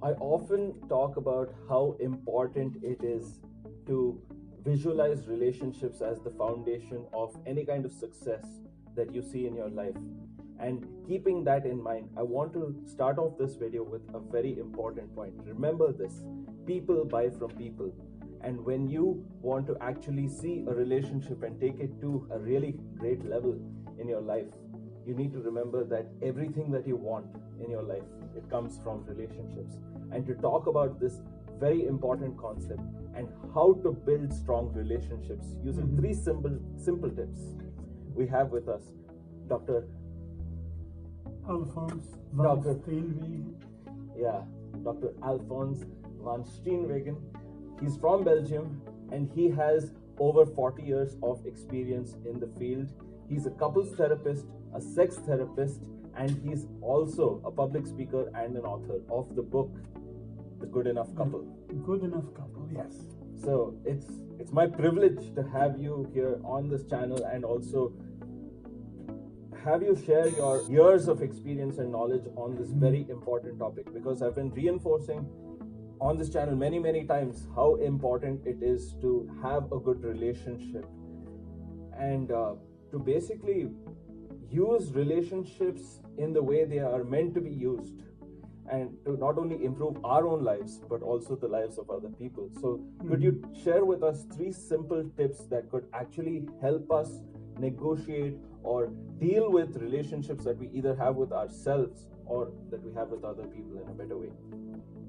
I often talk about how important it is to visualize relationships as the foundation of any kind of success that you see in your life. And keeping that in mind, I want to start off this video with a very important point. Remember this: people buy from people. And when you want to actually see a relationship and take it to a really great level in your life, you need to remember that everything that you want in your life, it comes from relationships. And to talk about this very important concept and how to build strong relationships using three simple tips, we have with us Dr. Alfons Van Steenwegen. Dr. Alfons Van Steenwegen. He's from Belgium and he has over 40 years of experience in the field. He's a couples therapist, a sex therapist, and he's also a public speaker and an author of the book, The Good Enough Couple. Good Enough Couple, yes. So it's my privilege to have you here on this channel and also have you share your years of experience and knowledge on this very important topic, because I've been reinforcing on this channel many times how important it is to have a good relationship and to basically use relationships in the way they are meant to be used, and to not only improve our own lives but also the lives of other people. So could you share with us three simple tips that could actually help us negotiate or deal with relationships that we either have with ourselves or that we have with other people in a better way?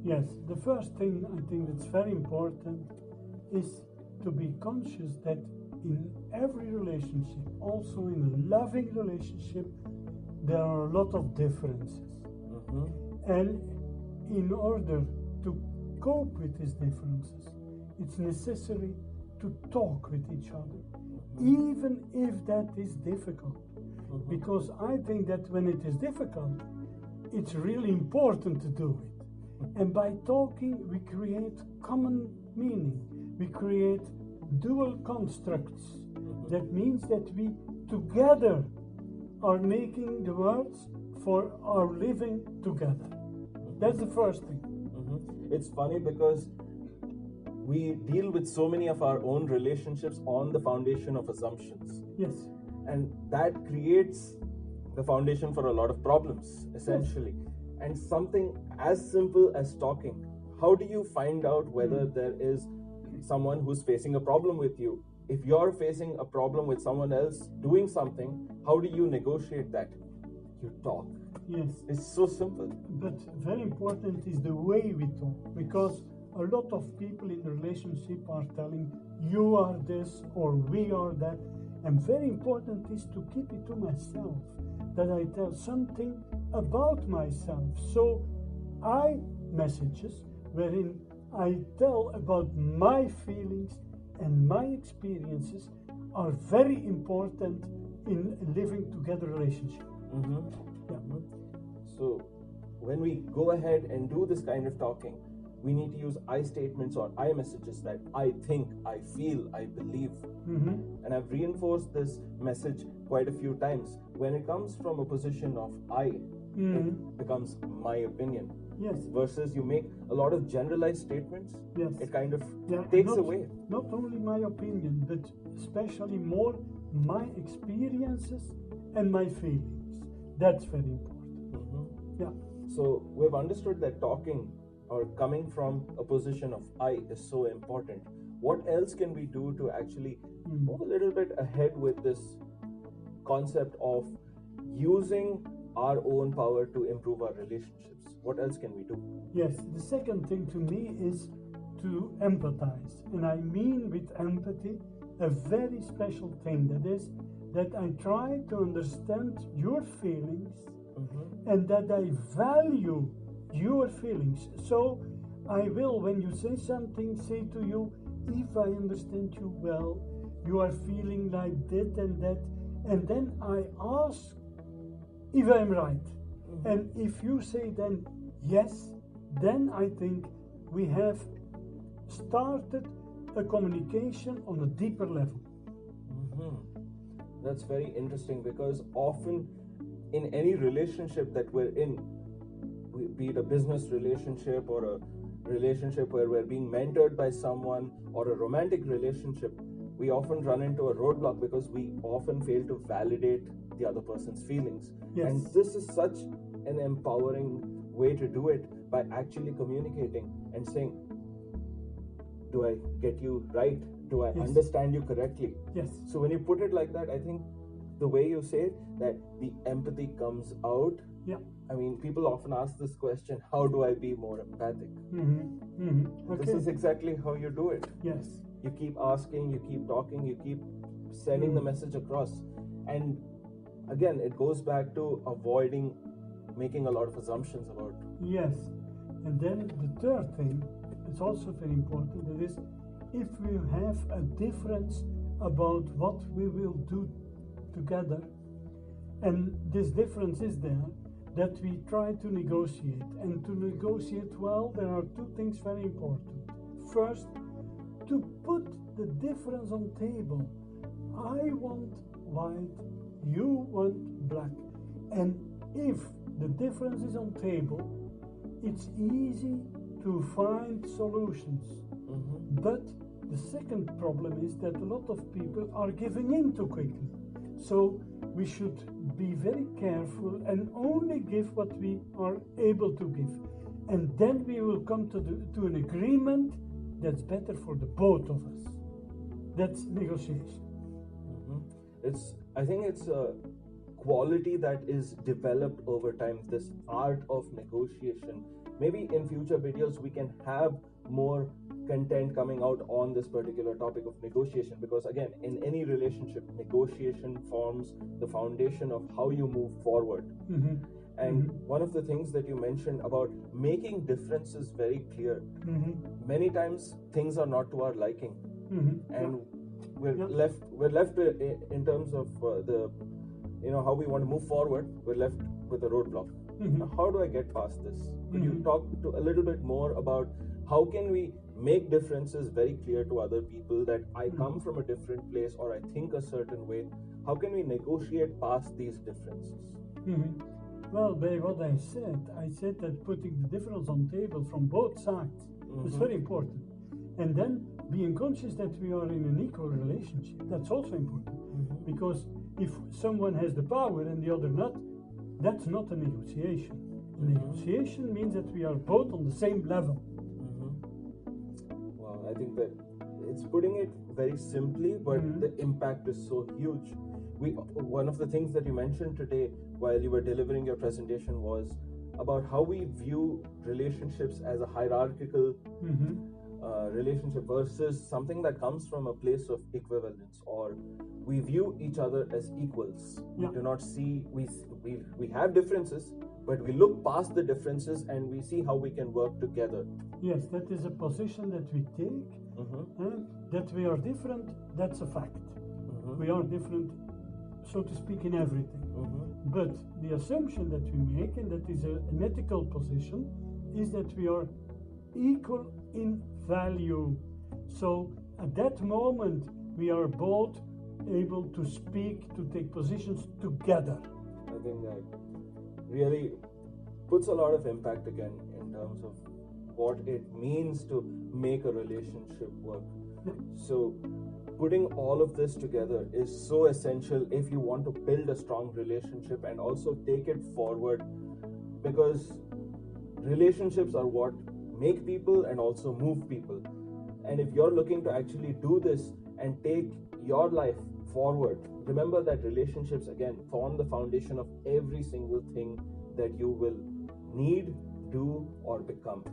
Yes, the first thing I think that's very important is to be conscious that in every relationship, also in a loving relationship, there are a lot of differences. And in order to cope with these differences, it's necessary to talk with each other, even if that is difficult. Because I think that when it is difficult, it's really important to do it. And by talking, we create common meaning. We create dual constructs. That means that we together are making the words for our living together. That's the first thing. It's funny because we deal with so many of our own relationships on the foundation of assumptions. Yes. And that creates the foundation for a lot of problems, essentially. Yes. And something as simple as talking. How do you find out whether there is someone who's facing a problem with you? If you're facing a problem with someone else doing something, how do you negotiate that? You talk. Yes. It's so simple. But very important is the way we talk, because a lot of people in the relationship are telling you are this or we are that. And very important is to keep it to myself, that I tell something about myself. So messages wherein I tell about my feelings and my experiences are very important in living together relationship. So when we go ahead and do this kind of talking, we need to use I statements or I messages that I think, I feel, I believe. And I've reinforced this message quite a few times. When it comes from a position of I, it becomes my opinion. Yes. Versus you make a lot of generalized statements, yes. It kind of takes away. Not only my opinion, but especially more my experiences and my feelings. That's very important. Yeah. So we've understood that talking or coming from a position of I is so important. What else can we do to actually move a little bit ahead with this concept of using our own power to improve our relationships? What else can we do? Yes, the second thing to me is to empathize. And I mean with empathy a very special thing, that is that I try to understand your feelings and that I value your feelings. So I will, when you say something, say to you, if I understand you well, you are feeling like that and that, and then I ask if I'm right. And if you say then yes, then I think we have started a communication on a deeper level. That's very interesting, because often in any relationship that we're in, be it a business relationship or a relationship where we're being mentored by someone or a romantic relationship, we often run into a roadblock because we often fail to validate the other person's feelings. Yes. And this is such an empowering way to do it, by actually communicating and saying, do I get you right? Do I Yes. understand you correctly? Yes. So when you put it like that, I think the way you say it, that the empathy comes out. Yeah. I mean, people often ask this question, how do I be more empathic? Okay. This is exactly how you do it. Yes. You keep asking, you keep talking, you keep sending the message across. And again, it goes back to avoiding making a lot of assumptions about. Yes. And then the third thing, it's also very important, that is, if we have a difference about what we will do together, and this difference is there, that we try to negotiate. And to negotiate well, there are two things very important. First, to put the difference on table. I want white, you want black. And if the difference is on table, it's easy to find solutions. But the second problem is that a lot of people are giving in too quickly. So we should be very careful and only give what we are able to give. And then we will come to an agreement that's better for the both of us. That's negotiation. I think it's a quality that is developed over time, this art of negotiation. Maybe in future videos we can have more content coming out on this particular topic of negotiation, because again, in any relationship, negotiation forms the foundation of how you move forward. And one of the things that you mentioned about making differences very clear, many times things are not to our liking, and we're left in terms of how we want to move forward, we're left with a roadblock. Now, how do I get past this? Could you talk a little bit more about how can we make differences very clear to other people, that I come from a different place or I think a certain way? How can we negotiate past these differences? Well, by what I said that putting the difference on table from both sides is very important. And then being conscious that we are in an equal relationship, that's also important. Because if someone has the power and the other not, that's not a negotiation. A negotiation means that we are both on the same level. Wow, I think that it's putting it very simply, but the impact is so huge. One of the things that you mentioned today while you were delivering your presentation was about how we view relationships as a hierarchical relationship versus something that comes from a place of equivalence, or we view each other as equals. We do not see, we have differences, but we look past the differences and we see how we can work together. Yes, that is a position that we take. That we are different, that's a fact. We are different, so to speak, in everything. But the assumption that we make, and that is an ethical position, is that we are equal in value. So at that moment, we are both able to speak, to take positions together. I think that really puts a lot of impact again in terms of what it means to make a relationship work. So putting all of this together is so essential if you want to build a strong relationship and also take it forward, because relationships are what make people and also move people. And if you're looking to actually do this and take your life forward, remember that relationships again form the foundation of every single thing that you will need, do, or become.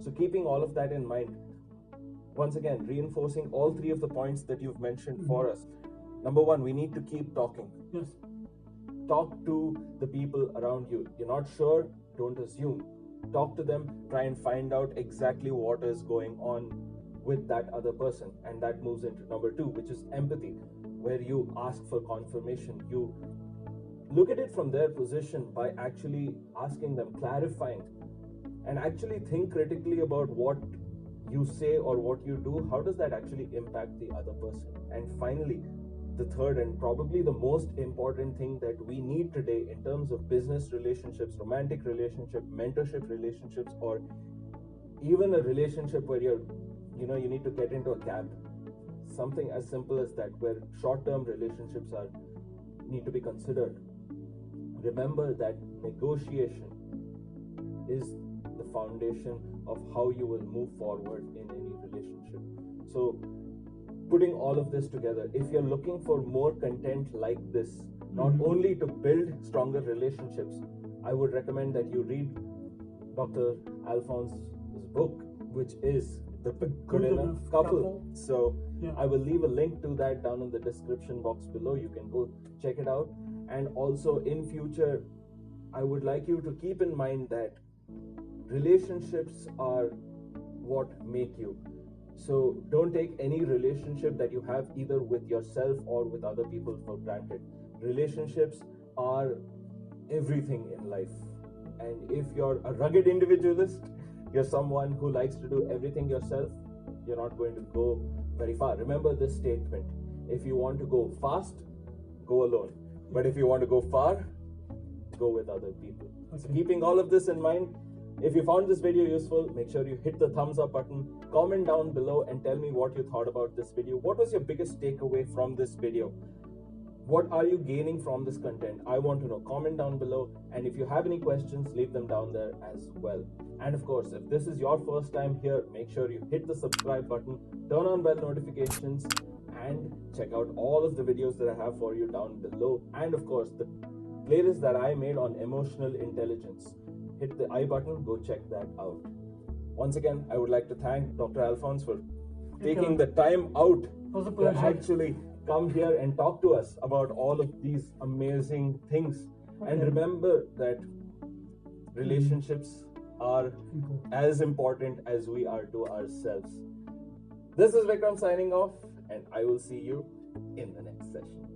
So keeping all of that in mind, once again reinforcing all three of the points that you've mentioned for us. Number one, we need to keep talking. Yes. Talk to the people around you. You're not sure, don't assume. Talk to them, try and find out exactly what is going on with that other person. And that moves into number two, which is empathy, where you ask for confirmation. You look at it from their position by actually asking them, clarifying, and actually think critically about what you say or what you do. How does that actually impact the other person? And finally, the third and probably the most important thing that we need today in terms of business relationships, romantic relationship, mentorship relationships, or even a relationship where you need to get into a cab. Something as simple as that, where short-term relationships need to be considered. Remember that negotiation is the foundation of how you will move forward in any relationship. So, putting all of this together, if you're looking for more content like this, not only to build stronger relationships, I would recommend that you read Dr. Alfons' book, which is The Good Enough Couple. So yeah. I will leave a link to that down in the description box below. You can go check it out. And also in future, I would like you to keep in mind that relationships are what make you. So don't take any relationship that you have either with yourself or with other people for granted. Relationships are everything in life. And if you're a rugged individualist, you're someone who likes to do everything yourself, you're not going to go very far. Remember this statement: if you want to go fast, go alone. But if you want to go far, go with other people. Okay. So keeping all of this in mind, if you found this video useful, make sure you hit the thumbs up button, comment down below and tell me what you thought about this video. What was your biggest takeaway from this video? What are you gaining from this content? I want to know. Comment down below, and if you have any questions, leave them down there as well. And of course, if this is your first time here, make sure you hit the subscribe button, turn on bell notifications, and check out all of the videos that I have for you down below. And of course, the playlist that I made on emotional intelligence. Hit the I button, go check that out. Once again, I would like to thank Dr. Alfons for taking the time out to actually come here and talk to us about all of these amazing things. And remember that relationships are as important as we are to ourselves. This is Vikram signing off, and I will see you in the next session.